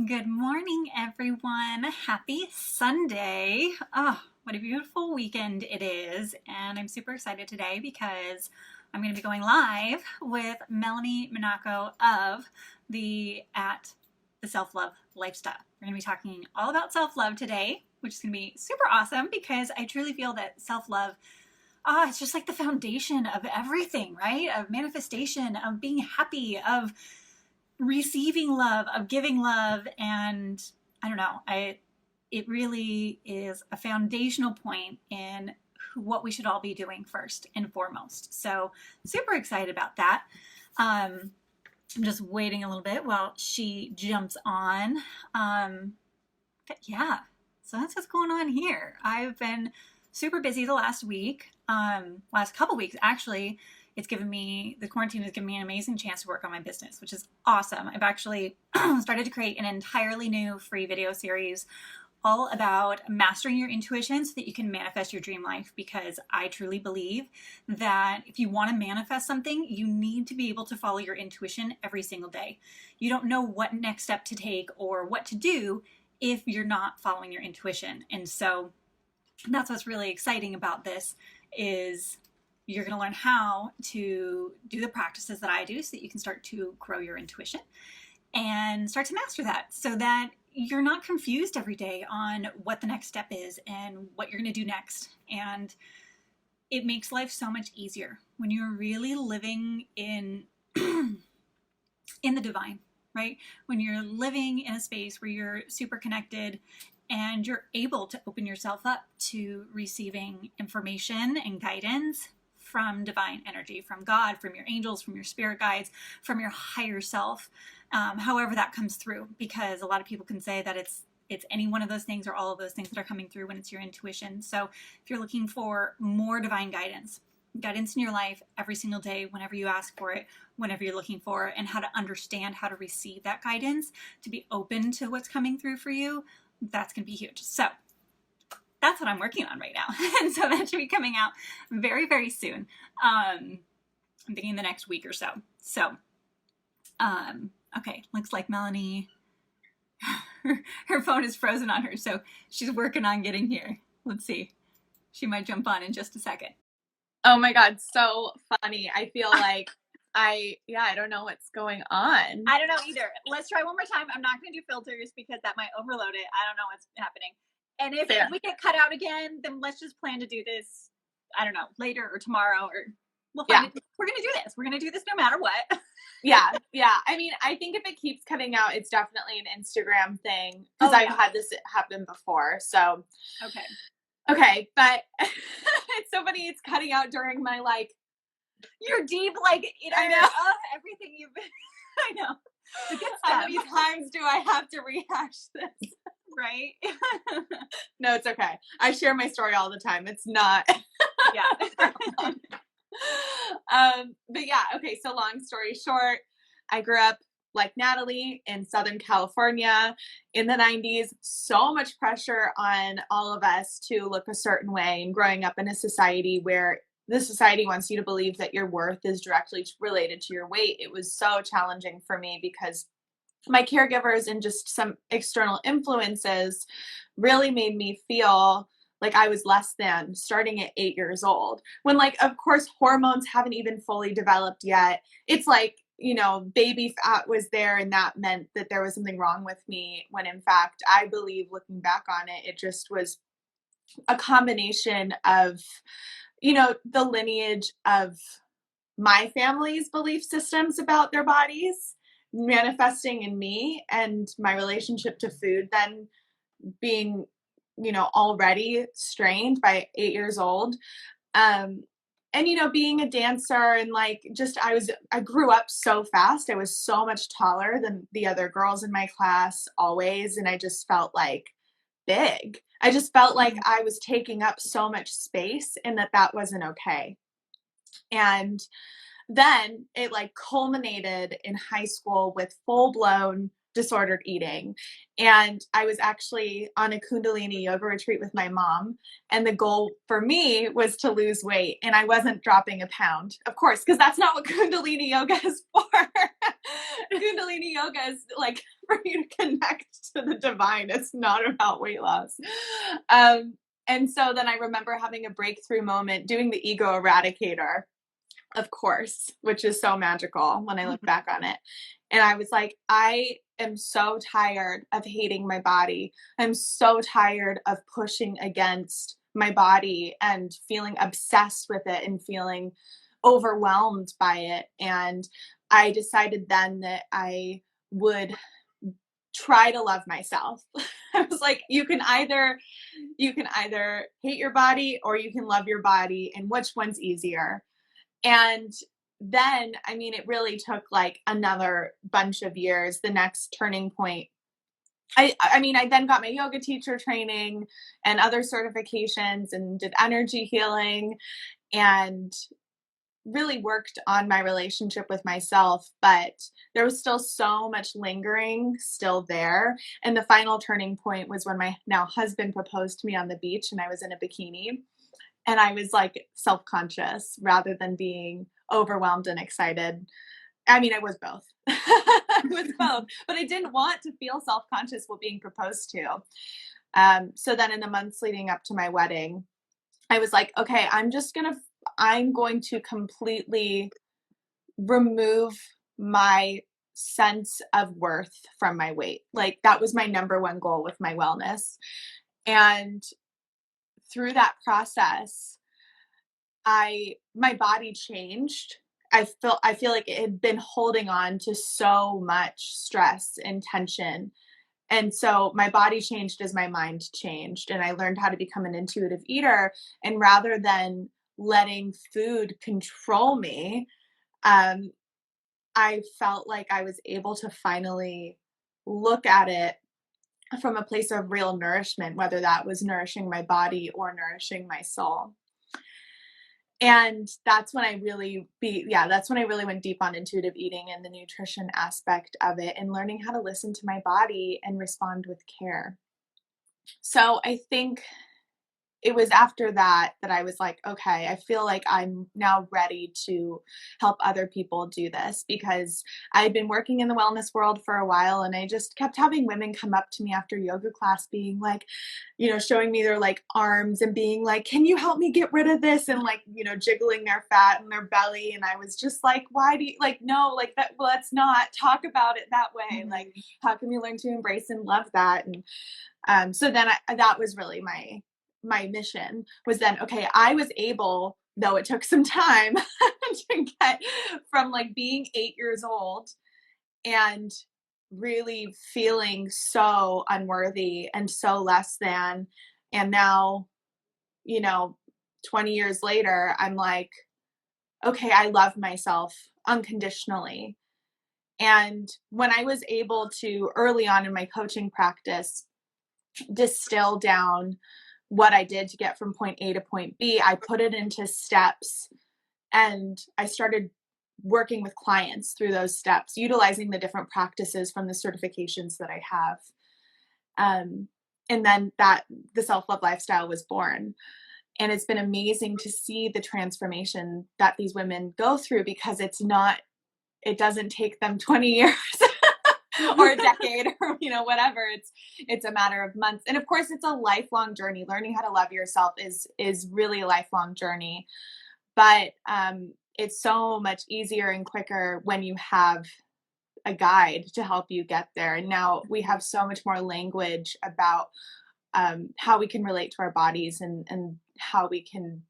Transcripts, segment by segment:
Good morning, everyone. Happy Sunday. Oh, what a beautiful weekend it is. And I'm super excited today because I'm going to be going live with Melanie Monaco of the Self-Love Lifestyle. We're going to be talking all about self-love today, which is going to be super awesome because I truly feel that self-love it's just like the foundation of everything, right? Of manifestation, of being happy, of receiving love, of giving love. And I don't know, it really is a foundational point in what we should all be doing first and foremost. So super excited about that. I'm just waiting a little bit while she jumps on. But yeah, so that's what's going on here. I've been super busy the last week, last couple weeks actually. The quarantine has given me an amazing chance to work on my business, which is awesome. I've actually started to create an entirely new free video series all about mastering your intuition so that you can manifest your dream life, because I truly believe that if you want to manifest something, you need to be able to follow your intuition every single day. You don't know what next step to take or what to do if you're not following your intuition. And so that's what's really exciting about this is you're going to learn how to do the practices that I do so that you can start to grow your intuition and start to master that so that you're not confused every day on what the next step is and what you're going to do next. And it makes life so much easier when you're really living in the divine, right? When you're living in a space where you're super connected and you're able to open yourself up to receiving information and guidance from divine energy, from God, from your angels, from your spirit guides, from your higher self, however that comes through. Because a lot of people can say that it's any one of those things or all of those things that are coming through when it's your intuition. So if you're looking for more divine guidance in your life every single day, whenever you ask for it, whenever you're looking for it, and how to understand how to receive that guidance, to be open to what's coming through for you, that's going to be huge. So that's what I'm working on right now. And so that should be coming out very, very soon. I'm thinking the next week or so. So, okay, looks like Melanie, her phone is frozen on her. So she's working on getting here. Let's see. She might jump on in just a second. Oh my God. So funny. I feel like I don't know what's going on. I don't know either. Let's try one more time. I'm not going to do filters because that might overload it. I don't know what's happening. And if we get cut out again, then let's just plan to do this, I don't know, later or tomorrow, or we'll find it. We're going to do this. We're going to do this no matter what. Yeah. I mean, I think if it keeps cutting out, it's definitely an Instagram thing because I've had this happen before. So, okay. But it's so funny. It's cutting out during my your deep, I know everything you've been, I know. How many times do I have to rehash this? Right? No, it's okay. I share my story all the time. It's not. But yeah, okay. So long story short, I grew up like Natalie in Southern California in the 90s. So much pressure on all of us to look a certain way, and growing up in a society where the society wants you to believe that your worth is directly related to your weight. It was so challenging for me because my caregivers and just some external influences really made me feel like I was less than starting at 8 years old. When of course, hormones haven't even fully developed yet. It's baby fat was there, and that meant that there was something wrong with me, when in fact, I believe looking back on it, it just was a combination of, the lineage of my family's belief systems about their bodies manifesting in me, and my relationship to food then being, already strained by 8 years old. And, being a dancer and I grew up so fast. I was so much taller than the other girls in my class always. And I just felt big. I just felt like I was taking up so much space, and that wasn't okay. And then it culminated in high school with full-blown disordered eating. And I was actually on a Kundalini yoga retreat with my mom. And the goal for me was to lose weight. And I wasn't dropping a pound, of course, because that's not what Kundalini yoga is for. Kundalini yoga is like for you to connect to the divine. It's not about weight loss. And so then I remember having a breakthrough moment doing the ego eradicator, of course, which is so magical when I look back on it. And I was like, I am so tired of hating my body. I'm so tired of pushing against my body and feeling obsessed with it and feeling overwhelmed by it. And I decided then that I would try to love myself. I was like, you can either hate your body or you can love your body, and which one's easier? And then, I mean, it really took like another bunch of years. The next turning point, I mean, I then got my yoga teacher training and other certifications and did energy healing and really worked on my relationship with myself, but there was still so much lingering still there. And the final turning point was when my now husband proposed to me on the beach and I was in a bikini. And I was like self-conscious rather than being overwhelmed and excited. I mean, I was both. I was both, but I didn't want to feel self-conscious while being proposed to. So then in the months leading up to my wedding, I was like, okay, I'm going to completely remove my sense of worth from my weight. Like that was my number one goal with my wellness. And through that process, my body changed. I feel like it had been holding on to so much stress and tension. And so my body changed as my mind changed, and I learned how to become an intuitive eater. And rather than letting food control me, I felt like I was able to finally look at it from a place of real nourishment, whether that was nourishing my body or nourishing my soul. And that's when I really went deep on intuitive eating and the nutrition aspect of it and learning how to listen to my body and respond with care. So I think it was after that I was like, okay, I feel like I'm now ready to help other people do this, because I'd been working in the wellness world for a while and I just kept having women come up to me after yoga class being like, showing me their like arms and being like, can you help me get rid of this? And like, jiggling their fat and their belly. And I was just like, why do you like, no, like that, let's not talk about it that way. Mm-hmm. Like, how can we learn to embrace and love that? And so then that was really my mission was then, okay, I was able, though it took some time to get from like being 8 years old and really feeling so unworthy and so less than. And now, 20 years later, I'm like, okay, I love myself unconditionally. And when I was able to early on in my coaching practice distill down what I did to get from point A to point B, I put it into steps and I started working with clients through those steps, utilizing the different practices from the certifications that I have. And then the self-love lifestyle was born. And it's been amazing to see the transformation that these women go through, because it doesn't take them 20 years or a decade or whatever. It's a matter of months. And of course it's a lifelong journey. Learning how to love yourself is really a lifelong journey, but it's so much easier and quicker when you have a guide to help you get there. And now we have so much more language about how we can relate to our bodies and how we can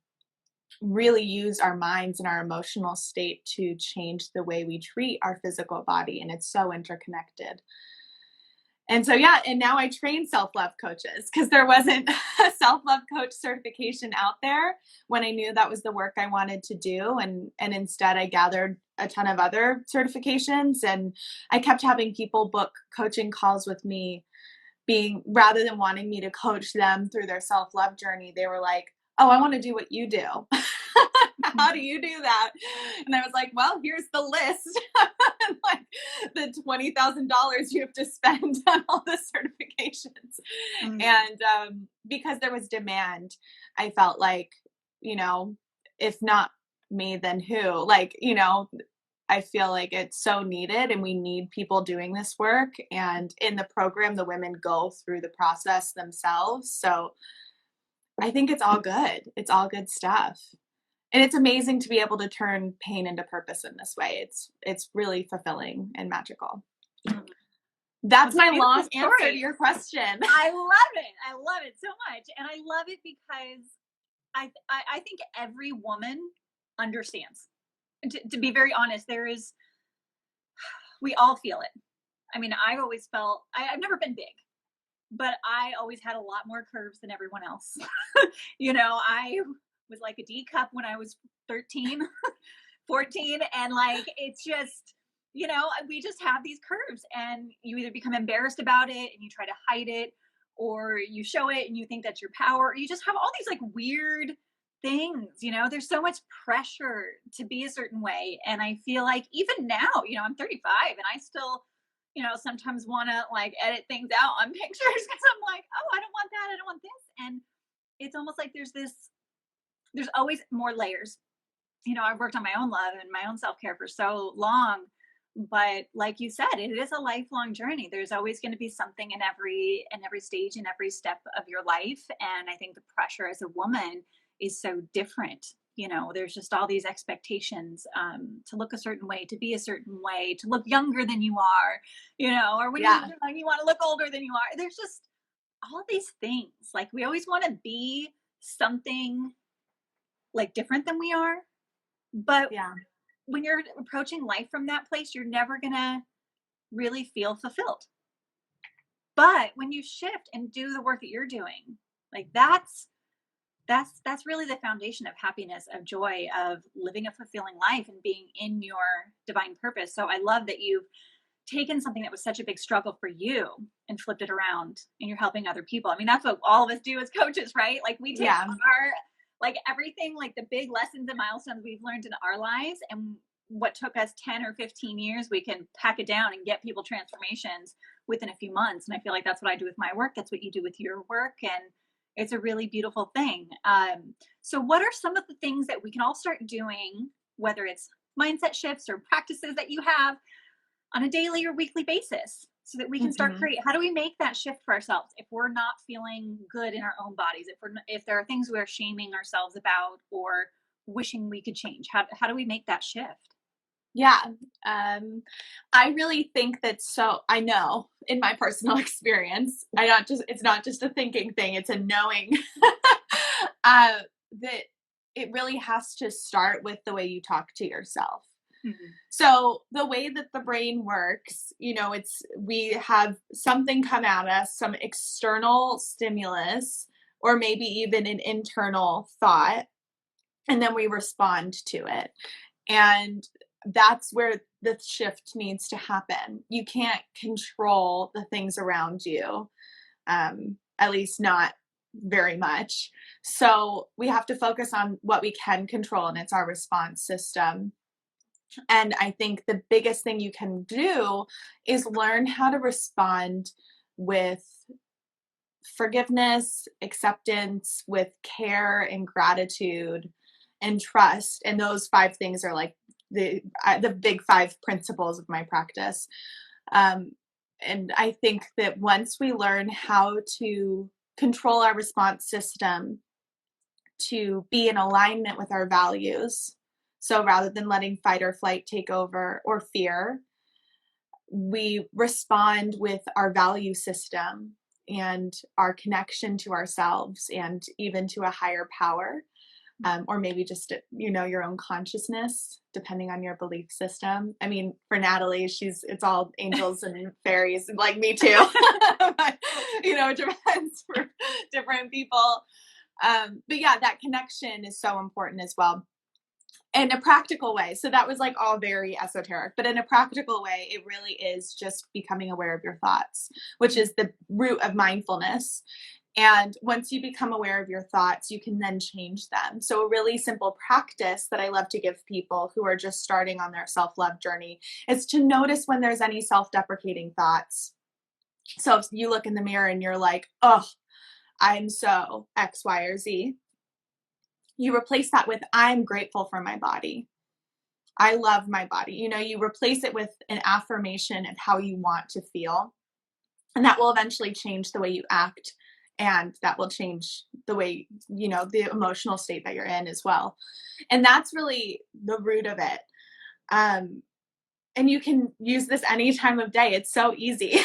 really use our minds and our emotional state to change the way we treat our physical body. And it's so interconnected. And so, and now I train self-love coaches, because there wasn't a self-love coach certification out there when I knew that was the work I wanted to do. And instead I gathered a ton of other certifications, and I kept having people book coaching calls with me, rather than wanting me to coach them through their self-love journey, they were like, oh, I want to do what you do. How do you do that? And I was like, well, here's the list. Like the $20,000 you have to spend on all the certifications. Mm-hmm. And because there was demand, I felt like, if not me, then who? Like, I feel like it's so needed and we need people doing this work. And in the program, the women go through the process themselves. So I think it's all good. It's all good stuff. And it's amazing to be able to turn pain into purpose in this way. It's really fulfilling and magical. That's my long answer to your question. I love it. I love it so much. And I love it because I think every woman understands. To be very honest, we all feel it. I mean, I've always felt, I've never been big, but I always had a lot more curves than everyone else. I was like a D cup when I was 13, 14. And like, it's just, we just have these curves and you either become embarrassed about it and you try to hide it, or you show it and you think that's your power. Or you just have all these like weird things, there's so much pressure to be a certain way. And I feel like even now, I'm 35 and I still, sometimes want to like edit things out on pictures because I'm like, oh, I don't want that. I don't want this. And it's almost like there's always more layers. I've worked on my own love and my own self-care for so long, but like you said, it is a lifelong journey. There's always going to be something in every stage, in every step of your life. And I think the pressure as a woman is so different. There's just all these expectations to look a certain way, to be a certain way, to look younger than you are, or when you're young, you want to look older than you are. There's just all these things. Like we always want to be something like different than we are. But when you're approaching life from that place, you're never going to really feel fulfilled. But when you shift and do the work that you're doing, like that's really the foundation of happiness, of joy, of living a fulfilling life and being in your divine purpose. So I love that you've taken something that was such a big struggle for you and flipped it around and you're helping other people. I mean, that's what all of us do as coaches, right? Like we take like everything, like the big lessons and milestones we've learned in our lives, and what took us 10 or 15 years, we can pack it down and get people transformations within a few months. And I feel like that's what I do with my work. That's what you do with your work. And it's a really beautiful thing. So what are some of the things that we can all start doing, whether it's mindset shifts or practices that you have on a daily or weekly basis, so that we can start creating? How do we make that shift for ourselves if we're not feeling good in our own bodies? If there are things we're shaming ourselves about or wishing we could change, how do we make that shift? Yeah. I really think that, I know in my personal experience, it's not just a thinking thing, it's a knowing, that it really has to start with the way you talk to yourself. So the way that the brain works, we have something come at us, some external stimulus, or maybe even an internal thought, and then we respond to it. And that's where the shift needs to happen. You can't control the things around you, at least not very much. So we have to focus on what we can control, and it's our response system. And I think the biggest thing you can do is learn how to respond with forgiveness, acceptance, with care and gratitude and trust. And those 5 things are like the big 5 principles of my practice. And I think that once we learn how to control our response system to be in alignment with our values, so rather than letting fight or flight take over, or fear, we respond with our value system and our connection to ourselves and even to a higher power. Or maybe just, your own consciousness, depending on your belief system. I mean, for Natalie, it's all angels and fairies, like me too. But, it depends for different people. But yeah, that connection is so important as well. In a practical way. So that was like all very esoteric, but in a practical way, it really is just becoming aware of your thoughts, which is the root of mindfulness. And once you become aware of your thoughts, you can then change them. So a really simple practice that I love to give people who are just starting on their self-love journey is to notice when there's any self-deprecating thoughts. So if you look in the mirror and you're like, oh, I'm so X, Y, or Z, you replace that with, I'm grateful for my body. I love my body. You replace it with an affirmation of how you want to feel. And that will eventually change the way you act. And that will change the way, the emotional state that you're in as well. And that's really the root of it. And you can use this any time of day. It's so easy,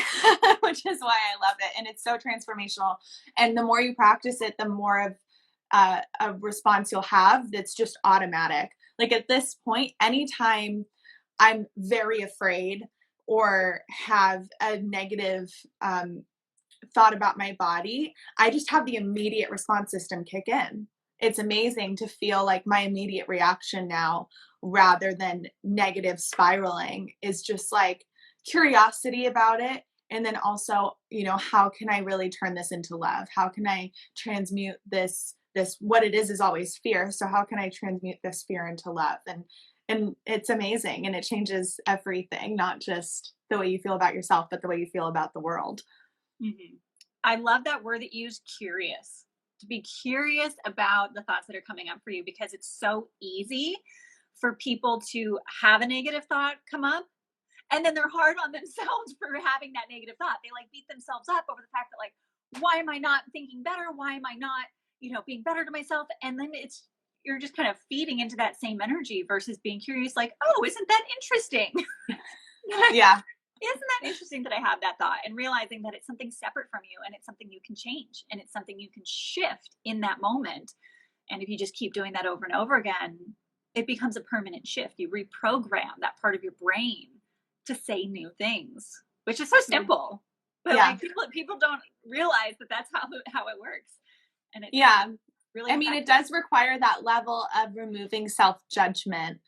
which is why I love it. And it's so transformational. And the more you practice it, the more of a response you'll have that's just automatic. Like at this point, anytime I'm very afraid or have a negative thought about my body, I just have the immediate response system kick in. It's amazing to feel like my immediate reaction now, rather than negative spiraling, is just like curiosity about it. And then also, how can I really turn this into love? How can I transmute this, what it is always fear. So how can I transmute this fear into love? And it's amazing. And it changes everything, not just the way you feel about yourself, but the way you feel about the world. Mm-hmm. I love that word that you use, curious. To be curious about the thoughts that are coming up for you, because it's so easy for people to have a negative thought come up, and then they're hard on themselves for having that negative thought. They like beat themselves up over the fact that, like, why am I not thinking better? Why am I not, being better to myself? And then you're just kind of feeding into that same energy versus being curious, like, oh, isn't that interesting? Yeah. Isn't that interesting that I have that thought, and realizing that it's something separate from you, and it's something you can change, and it's something you can shift in that moment. And if you just keep doing that over and over again, it becomes a permanent shift. You reprogram that part of your brain to say new things, which is so simple, but like people don't realize that that's how it works. And it's really effective. It does require that level of removing self-judgment.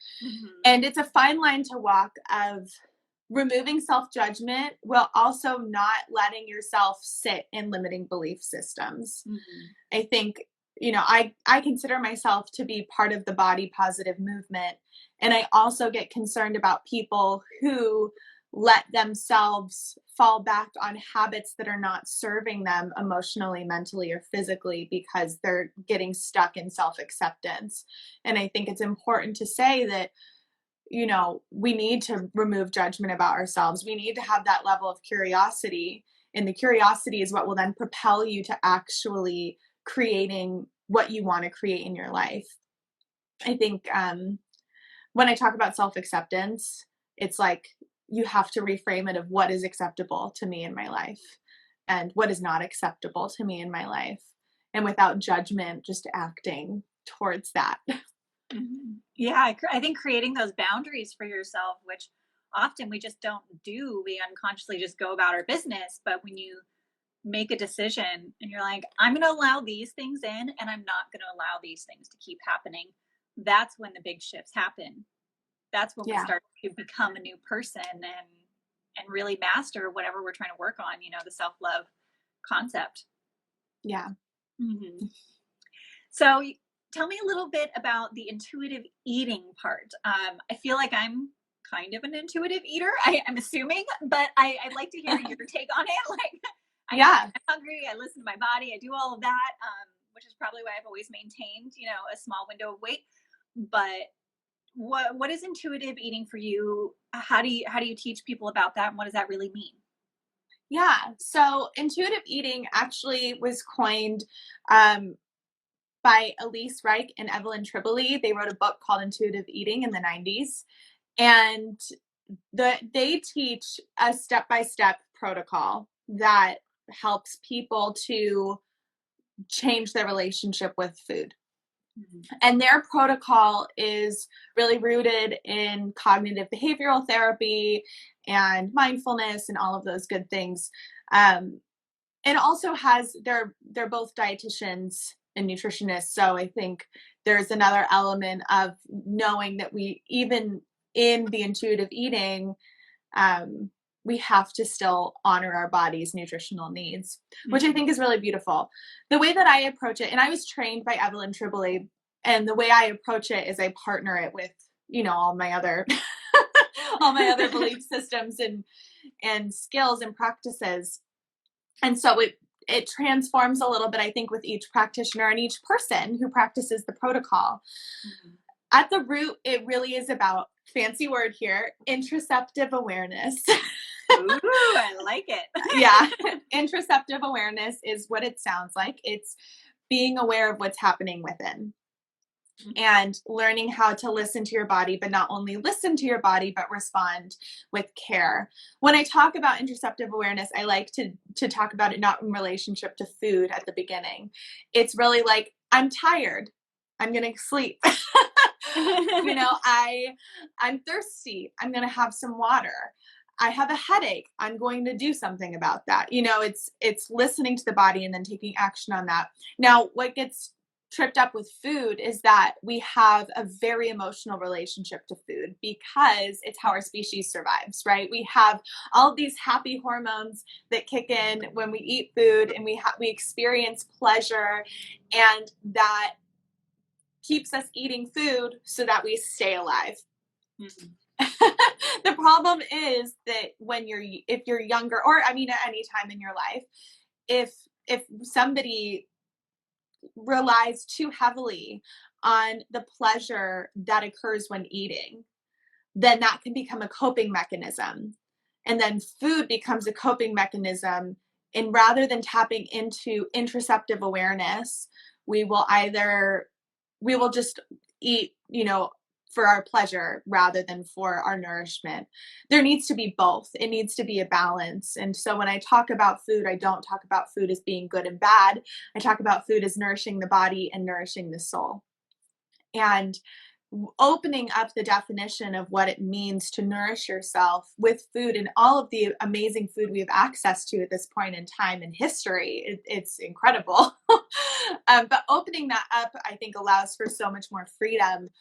And it's a fine line to walk of removing self-judgment while also not letting yourself sit in limiting belief systems. I think, I consider myself to be part of the body positive movement. And I also get concerned about people who let themselves fall back on habits that are not serving them emotionally, mentally, or physically, because they're getting stuck in self-acceptance. And I think it's important to say that, we need to remove judgment about ourselves. We need to have that level of curiosity. And the curiosity is what will then propel you to actually creating what you want to create in your life. I think when I talk about self-acceptance, it's like you have to reframe it of what is acceptable to me in my life and what is not acceptable to me in my life. And without judgment, just acting towards that. Yeah, I think creating those boundaries for yourself, which often we just don't do. We unconsciously just go about our business. But when you make a decision and you're like, I'm going to allow these things in, and I'm not going to allow these things to keep happening, that's when the big shifts happen. That's when we start to become a new person and really master whatever we're trying to work on, the self-love concept. Yeah. So tell me a little bit about the intuitive eating part. I feel like I'm kind of an intuitive eater, I'm assuming, but I'd like to hear your take on it. Like, I'm hungry, I listen to my body, I do all of that, which is probably why I've always maintained, a small window of weight. But what is intuitive eating for you? How do you teach people about that, and what does that really mean? Yeah, so intuitive eating actually was coined by Elise Reich and Evelyn Tribole. They wrote a book called Intuitive Eating in the 90s. And they teach a step-by-step protocol that helps people to change their relationship with food. And their protocol is really rooted in cognitive behavioral therapy and mindfulness and all of those good things. It also they're both dietitians and nutritionists. So I think there's another element of knowing that we, even in the intuitive eating, we have to still honor our body's nutritional needs, which I think is really beautiful. The way that I approach it, and I was trained by Evelyn Tribole, and the way I approach it is I partner it with, all my other, all my other belief systems and skills and practices. And so it transforms a little bit, I think, with each practitioner and each person who practices the protocol. At the root, it really is about fancy word here, interoceptive awareness. Ooh, I like it. Yeah. Interoceptive awareness is what it sounds like. It's being aware of what's happening within and learning how to listen to your body, but not only listen to your body, but respond with care. When I talk about interoceptive awareness, I like to talk about it not in relationship to food at the beginning. It's really like, I'm tired. I'm going to sleep. You know, I'm thirsty. I'm going to have some water. I have a headache. I'm going to do something about that. You know, it's listening to the body and then taking action on that. Now, what gets tripped up with food is that we have a very emotional relationship to food because it's how our species survives, right? We have all these happy hormones that kick in when we eat food, and we experience pleasure, and that keeps us eating food so that we stay alive. Mm-hmm. The problem is that if you're younger, or I mean at any time in your life, if somebody relies too heavily on the pleasure that occurs when eating, then that can become a coping mechanism. And then food becomes a coping mechanism. And rather than tapping into interoceptive awareness, we will just eat, you know, for our pleasure rather than for our nourishment. There needs to be both. It needs to be a balance. And so when I talk about food, I don't talk about food as being good and bad. I talk about food as nourishing the body and nourishing the soul. And opening up the definition of what it means to nourish yourself with food and all of the amazing food we have access to at this point in time in history. It's incredible. But opening that up, I think, allows for so much more freedom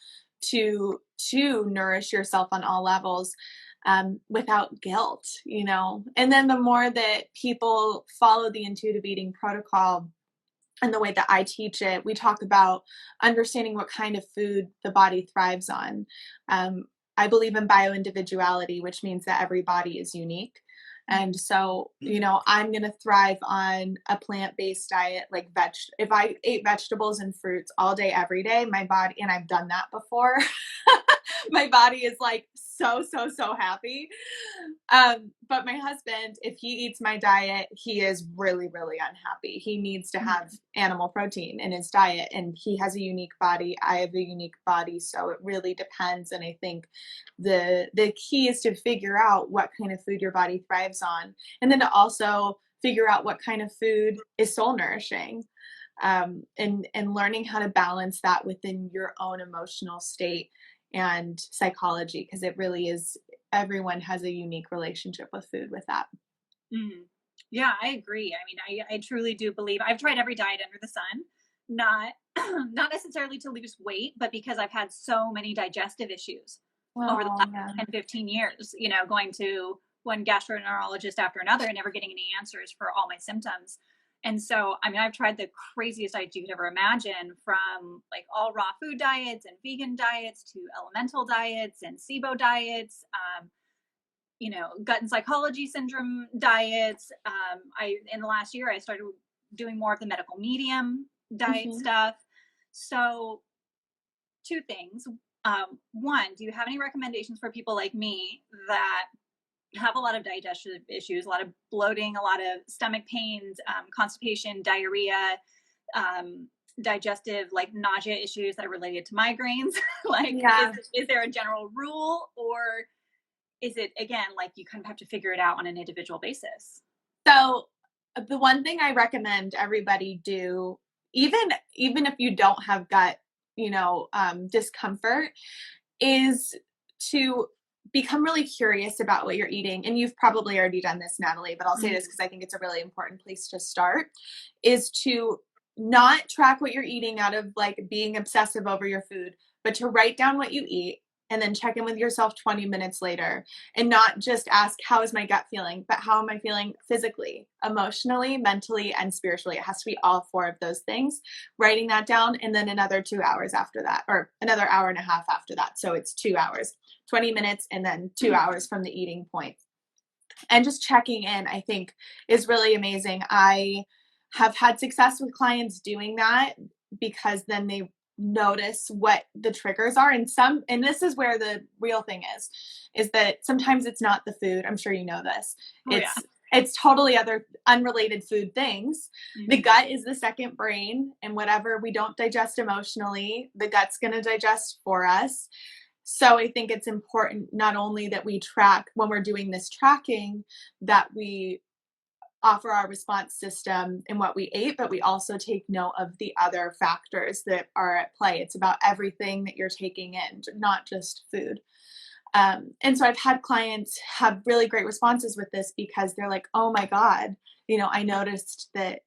to nourish yourself on all levels without guilt, you know. And then the more that people follow the intuitive eating protocol and the way that I teach it, we talk about understanding what kind of food the body thrives on. I believe in bio-individuality, which means that every body is unique. And so, you know, I'm going to thrive on a plant-based diet, like if I ate vegetables and fruits all day, every day, my body, and I've done that before, my body is like so happy. But my husband, if he eats my diet, he is really, really unhappy. He needs to have animal protein in his diet, and he has a unique body. I have a unique body. So it really depends. And I think the key is to figure out what kind of food your body thrives on, and then to also figure out what kind of food is soul nourishing, and learning how to balance that within your own emotional state and psychology, because it really is, everyone has a unique relationship with food with that. Mm-hmm. Yeah, I agree. I mean, I truly do believe I've tried every diet under the sun, not necessarily to lose weight, but because I've had so many digestive issues over the last 10, 15 years, you know, going to one gastroenterologist after another and never getting any answers for all my symptoms. And so, I mean, I've tried the craziest diets you could ever imagine, from like all raw food diets and vegan diets to elemental diets and SIBO diets, you know, gut and psychology syndrome diets. In the last year, I started doing more of the medical medium diet stuff. So 2 things. One, do you have any recommendations for people like me that have a lot of digestive issues, a lot of bloating, a lot of stomach pains, constipation, diarrhea, digestive, like nausea issues that are related to migraines? Like, is there a general rule, or is it, again, like you kind of have to figure it out on an individual basis? So the one thing I recommend everybody do, even if you don't have gut, you know, discomfort, is to become really curious about what you're eating. And you've probably already done this, Natalie, but I'll say this because I think it's a really important place to start, is to not track what you're eating out of like being obsessive over your food, but to write down what you eat and then check in with yourself 20 minutes later, and not just ask, how is my gut feeling, but how am I feeling physically, emotionally, mentally, and spiritually? It has to be all 4 of those things. Writing that down, and then another 2 hours after that, or another hour and a half after that. So it's 2 hours, 20 minutes, and then 2 hours from the eating point. And just checking in, I think, is really amazing. I have had success with clients doing that, because then they notice what the triggers are. And this is where the real thing is that sometimes it's not the food. I'm sure you know this. Oh, yeah. It's totally other unrelated food things. Mm-hmm. The gut is the second brain, and whatever we don't digest emotionally, the gut's going to digest for us. So I think it's important not only that we track when we're doing this tracking, that we offer our response system in what we ate, but we also take note of the other factors that are at play. It's about everything that you're taking in, not just food. And so I've had clients have really great responses with this because they're like, oh my God, I noticed that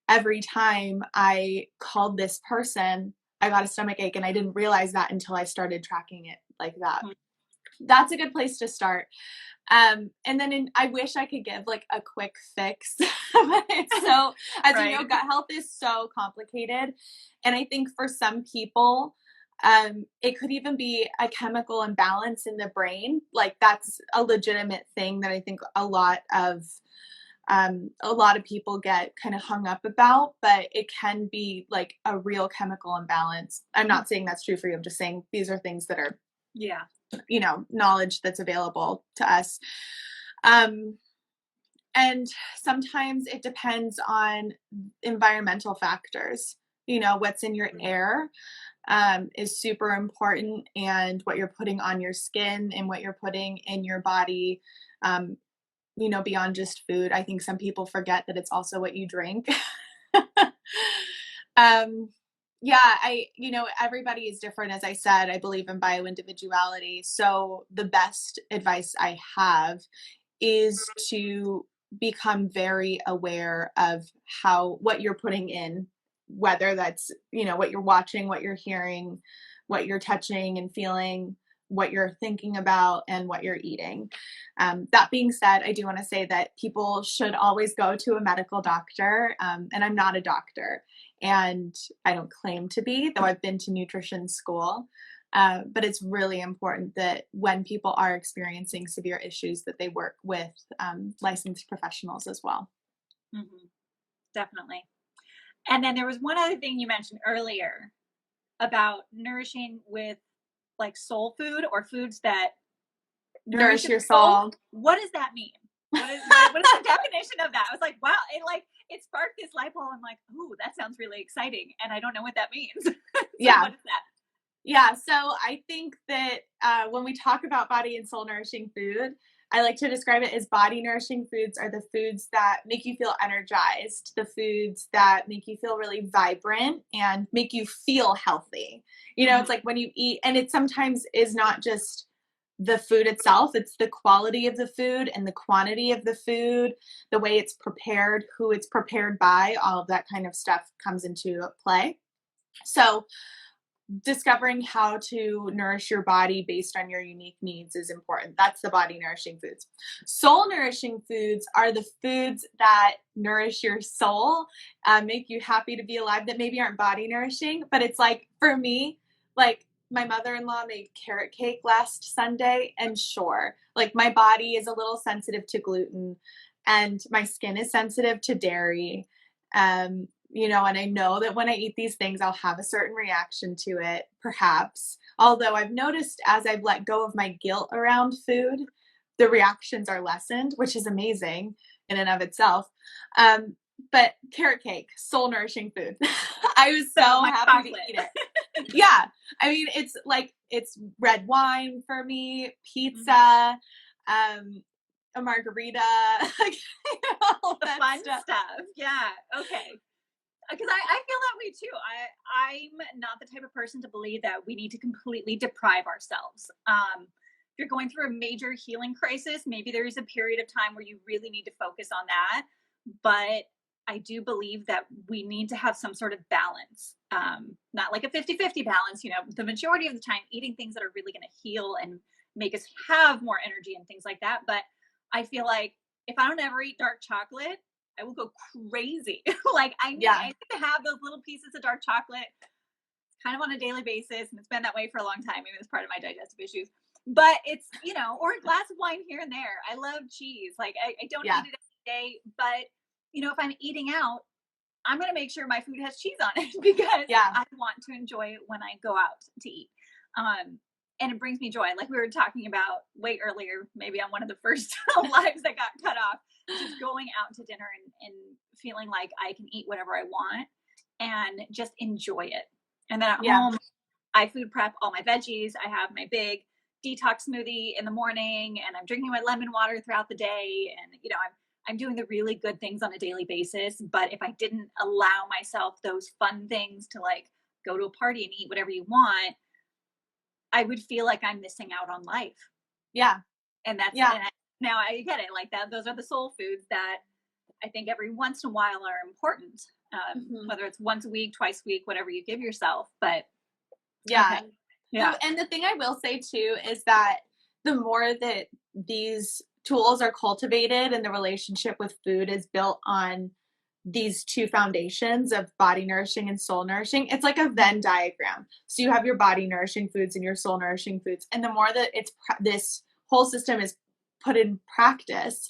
every time I called this person, I got a stomach ache, and I didn't realize that until I started tracking it like that. That's a good place to start. And then I wish I could give like a quick fix, but it's so, as Right. you know, gut health is so complicated. And I think for some people, it could even be a chemical imbalance in the brain. Like that's a legitimate thing that I think a lot of people get kind of hung up about, but it can be like a real chemical imbalance. I'm not saying that's true for you. I'm just saying these are things that are, yeah, knowledge that's available to us. And sometimes it depends on environmental factors. What's in your air is super important, and what you're putting on your skin and what you're putting in your body, beyond just food. I think some people forget that it's also what you drink. Yeah, everybody is different. As I said, I believe in bio-individuality. So the best advice I have is to become very aware of what you're putting in, whether that's, what you're watching, what you're hearing, what you're touching and feeling, what you're thinking about, and what you're eating. That being said, I do want to say that people should always go to a medical doctor. And I'm not a doctor, and I don't claim to be, though I've been to nutrition school. But it's really important that when people are experiencing severe issues, that they work with licensed professionals as well. Mm-hmm. Definitely. And then there was one other thing you mentioned earlier about nourishing with like soul food or foods that Nourish your soul. What does that mean? What is the definition of that? I was like, wow, it sparked this light bulb. I'm like, ooh, that sounds really exciting, and I don't know what that means. So Yeah. what is that? Yeah, so I think that when we talk about body and soul nourishing food, I like to describe it as body nourishing foods are the foods that make you feel energized, the foods that make you feel really vibrant and make you feel healthy. It's like when you eat, and it sometimes is not just the food itself, it's the quality of the food and the quantity of the food, the way it's prepared, who it's prepared by, all of that kind of stuff comes into play. So discovering how to nourish your body based on your unique needs is important. That's the body nourishing foods. Soul nourishing foods are the foods that nourish your soul, make you happy to be alive, that maybe aren't body nourishing, but it's like, for me, like my mother-in-law made carrot cake last Sunday, and sure, like my body is a little sensitive to gluten and my skin is sensitive to dairy. And I know that when I eat these things, I'll have a certain reaction to it, perhaps. Although I've noticed as I've let go of my guilt around food, the reactions are lessened, which is amazing in and of itself. But carrot cake, soul nourishing food. I was so happy to eat it. Yeah. I mean, it's red wine for me, pizza, a margarita, all The that fun stuff. Yeah. Okay. Because I feel that way too. I'm not the type of person to believe that we need to completely deprive ourselves. If you're going through a major healing crisis, maybe there is a period of time where you really need to focus on that. But I do believe that we need to have some sort of balance, not like a 50-50 balance, the majority of the time eating things that are really going to heal and make us have more energy and things like that. But I feel like if I don't ever eat dark chocolate, I will go crazy. Like I need to have those little pieces of dark chocolate kind of on a daily basis. And it's been that way for a long time. Maybe it's part of my digestive issues, but it's, or a glass of wine here and there. I love cheese. Like I don't eat it every day, but if I'm eating out, I'm going to make sure my food has cheese on it because I want to enjoy it when I go out to eat. And it brings me joy. Like we were talking about way earlier, maybe on one of the first lives that got cut off, just going out to dinner and feeling like I can eat whatever I want and just enjoy it. And then at home, I food prep all my veggies. I have my big detox smoothie in the morning, and I'm drinking my lemon water throughout the day. And, you know, I'm doing the really good things on a daily basis. But if I didn't allow myself those fun things to like go to a party and eat whatever you want, I would feel like I'm missing out on life. Yeah. And that's, now I get it like that. Those are the soul foods that I think every once in a while are important. Whether it's once a week, twice a week, whatever you give yourself. But yeah. And the thing I will say too is that the more that these tools are cultivated and the relationship with food is built on these two foundations of body nourishing and soul nourishing, it's like a Venn diagram. So you have your body nourishing foods and your soul nourishing foods. And the more that this whole system is put in practice,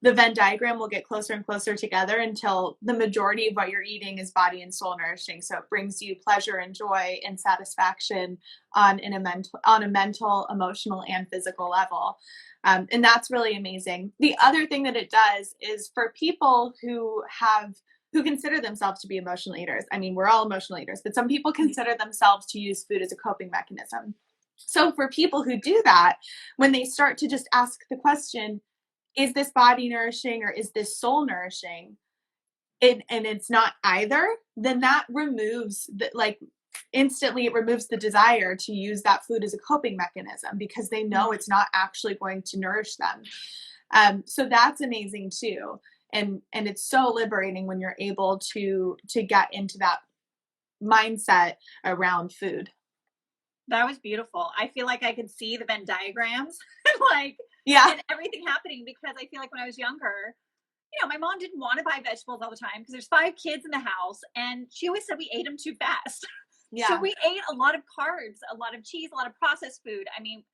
the Venn diagram will get closer and closer together until the majority of what you're eating is body and soul nourishing. So it brings you pleasure and joy and satisfaction on a mental, emotional, and physical level. And that's really amazing. The other thing that it does is for people who consider themselves to be emotional eaters. I mean, we're all emotional eaters, but some people consider themselves to use food as a coping mechanism. So for people who do that, when they start to just ask the question, is this body nourishing or is this soul nourishing? And it's not either, then that removes instantly it removes the desire to use that food as a coping mechanism because they know it's not actually going to nourish them. So that's amazing too. And it's so liberating when you're able to get into that mindset around food. That was beautiful. I feel like I could see the Venn diagrams and everything happening because I feel like when I was younger, you know, my mom didn't want to buy vegetables all the time because there's 5 kids in the house and she always said we ate them too fast. Yeah. So we ate a lot of carbs, a lot of cheese, a lot of processed food. I mean,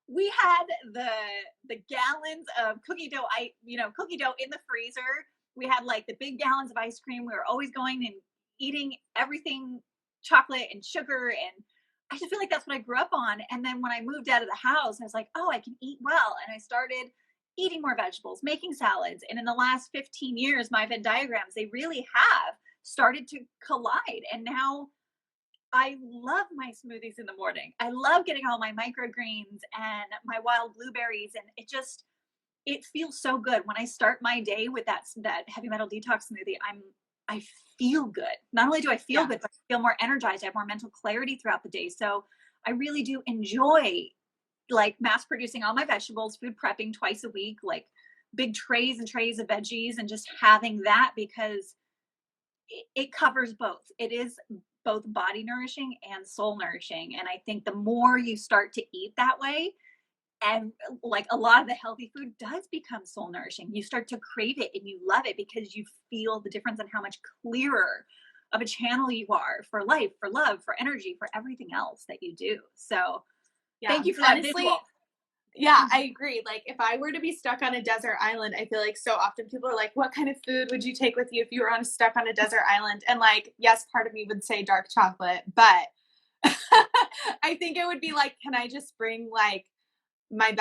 we had the gallons of cookie dough in the freezer. We had like the big gallons of ice cream. We were always going and eating everything chocolate and sugar, and I just feel like that's what I grew up on. And then when I moved out of the house, I was like, oh, I can eat well. And I started eating more vegetables, making salads. And in the last 15 years, my Venn diagrams, they really have started to collide. And now I love my smoothies in the morning. I love getting all my microgreens and my wild blueberries. And it feels so good when I start my day with that heavy metal detox smoothie. I feel good. Not only do I feel good, but I feel more energized. I have more mental clarity throughout the day. So I really do enjoy like mass producing all my vegetables, food prepping twice a week, like big trays and trays of veggies, and just having that because it covers both. It is both body nourishing and soul nourishing. And I think the more you start to eat that way, and like a lot of the healthy food does become soul nourishing. You start to crave it and you love it because you feel the difference in how much clearer of a channel you are for life, for love, for energy, for everything else that you do. So thank you for that visual. Yeah, I agree. Like if I were to be stuck on a desert island, I feel like so often people are like, what kind of food would you take with you if you were stuck on a desert island? And like, yes, part of me would say dark chocolate, but I think it would be like, can I just bring like my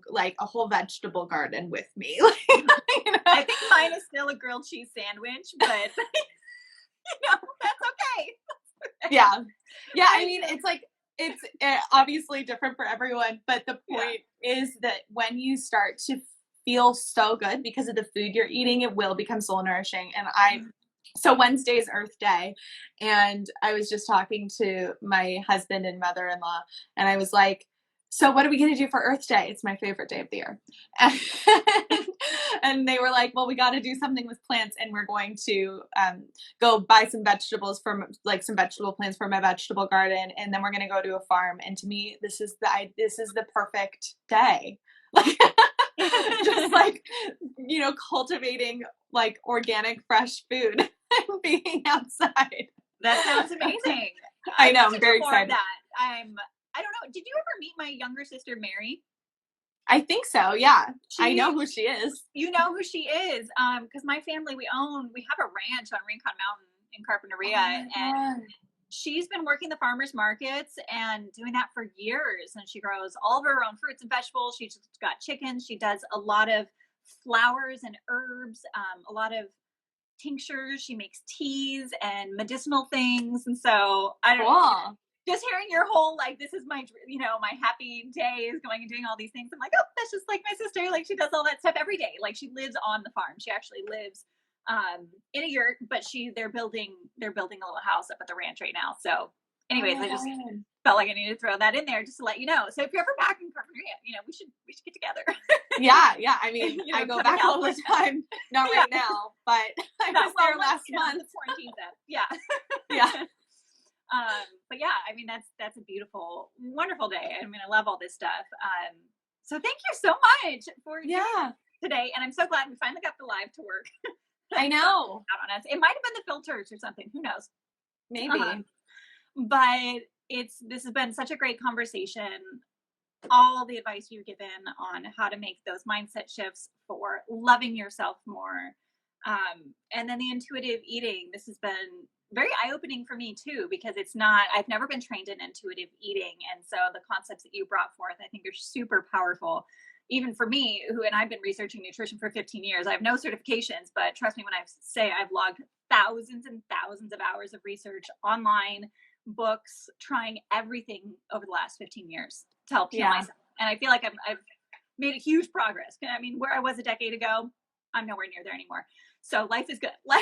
like a whole vegetable garden with me? You know? I think mine is still a grilled cheese sandwich, but that's okay. Yeah. I mean, it's like, it's obviously different for everyone, but the point is that when you start to feel so good because of the food you're eating, it will become soul nourishing. And so Wednesday is Earth Day, and I was just talking to my husband and mother-in-law, and I was like, so what are we going to do for Earth Day? It's my favorite day of the year. And they were like, well, we got to do something with plants, and we're going to go buy some vegetables some vegetable plants for my vegetable garden, and then we're going to go to a farm. And to me, this is the perfect day. Like just like, you know, cultivating like organic fresh food and being outside. That sounds amazing. I know, I'm very excited. I don't know. Did you ever meet my younger sister, Mary? I think so. Yeah. I know who she is. You know who she is. Cause my family, we have a ranch on Rincon Mountain in Carpinteria, and she's been working the farmers markets and doing that for years. And she grows all of her own fruits and vegetables. She's got chickens. She does a lot of flowers and herbs, a lot of tinctures. She makes teas and medicinal things. And so I don't know. Just hearing your whole, like, this is my, my happy day is going and doing all these things. I'm like, oh, that's just like my sister. Like, she does all that stuff every day. Like, she lives on the farm. She actually lives in a yurt, but they're building a little house up at the ranch right now. So anyways, I just felt like I needed to throw that in there just to let you know. So if you're ever back in Carpinteria, we should get together. Yeah. I mean, I go back all the time. Not right now, but I was there last month. Quarantine's up. Yeah. Yeah. But yeah, I mean, that's a beautiful, wonderful day. I mean, I love all this stuff. So thank you so much for today. And I'm so glad we finally got the live to work. I know. Out on us. It might have been the filters or something. Who knows? Maybe. But this has been such a great conversation. All the advice you've given on how to make those mindset shifts for loving yourself more. And then the intuitive eating. This has been very eye-opening for me too, because I've never been trained in intuitive eating. And so the concepts that you brought forth, I think are super powerful. Even for me, and I've been researching nutrition for 15 years, I have no certifications, but trust me when I say I've logged thousands and thousands of hours of research online, books, trying everything over the last 15 years to help heal myself. And I feel like I've made a huge progress. I mean, where I was a decade ago, I'm nowhere near there anymore. So life is good. But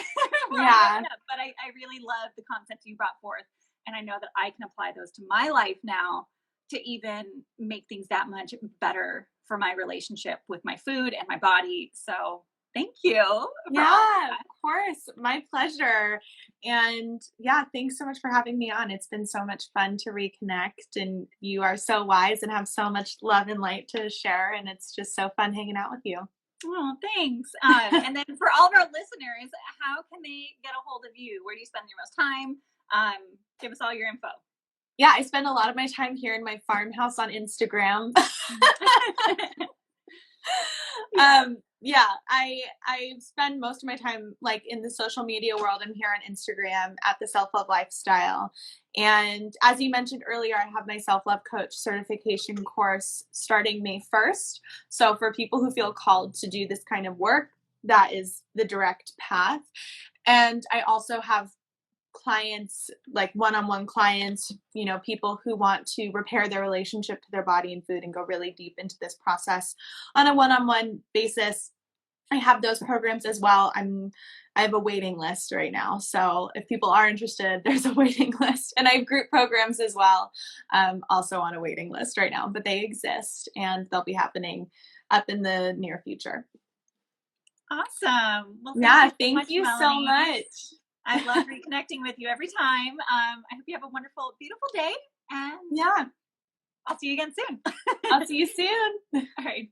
I really love the concepts you brought forth. And I know that I can apply those to my life now to even make things that much better for my relationship with my food and my body. So thank you. Yeah, of course. My pleasure. And yeah, thanks so much for having me on. It's been so much fun to reconnect, and you are so wise and have so much love and light to share. And it's just so fun hanging out with you. Oh, thanks. And then for all of our listeners, how can they get a hold of you? Where do you spend your most time? Give us all your info. Yeah, I spend a lot of my time here in my farmhouse on Instagram. I spend most of my time like in the social media world. I'm here on Instagram at the Self-Love Lifestyle. And as you mentioned earlier, I have my self-love coach certification course starting May 1st. So for people who feel called to do this kind of work, that is the direct path. And I also have clients, like one-on-one clients, people who want to repair their relationship to their body and food and go really deep into this process on a one-on-one basis. I have those programs as well. I have a waiting list right now. So if people are interested, there's a waiting list. And I have group programs as well, also on a waiting list right now, but they exist and they'll be happening up in the near future. Awesome. Well, thank you so much. I love reconnecting with you every time. I hope you have a wonderful, beautiful day. And yeah, I'll see you again soon. I'll see you soon. All right.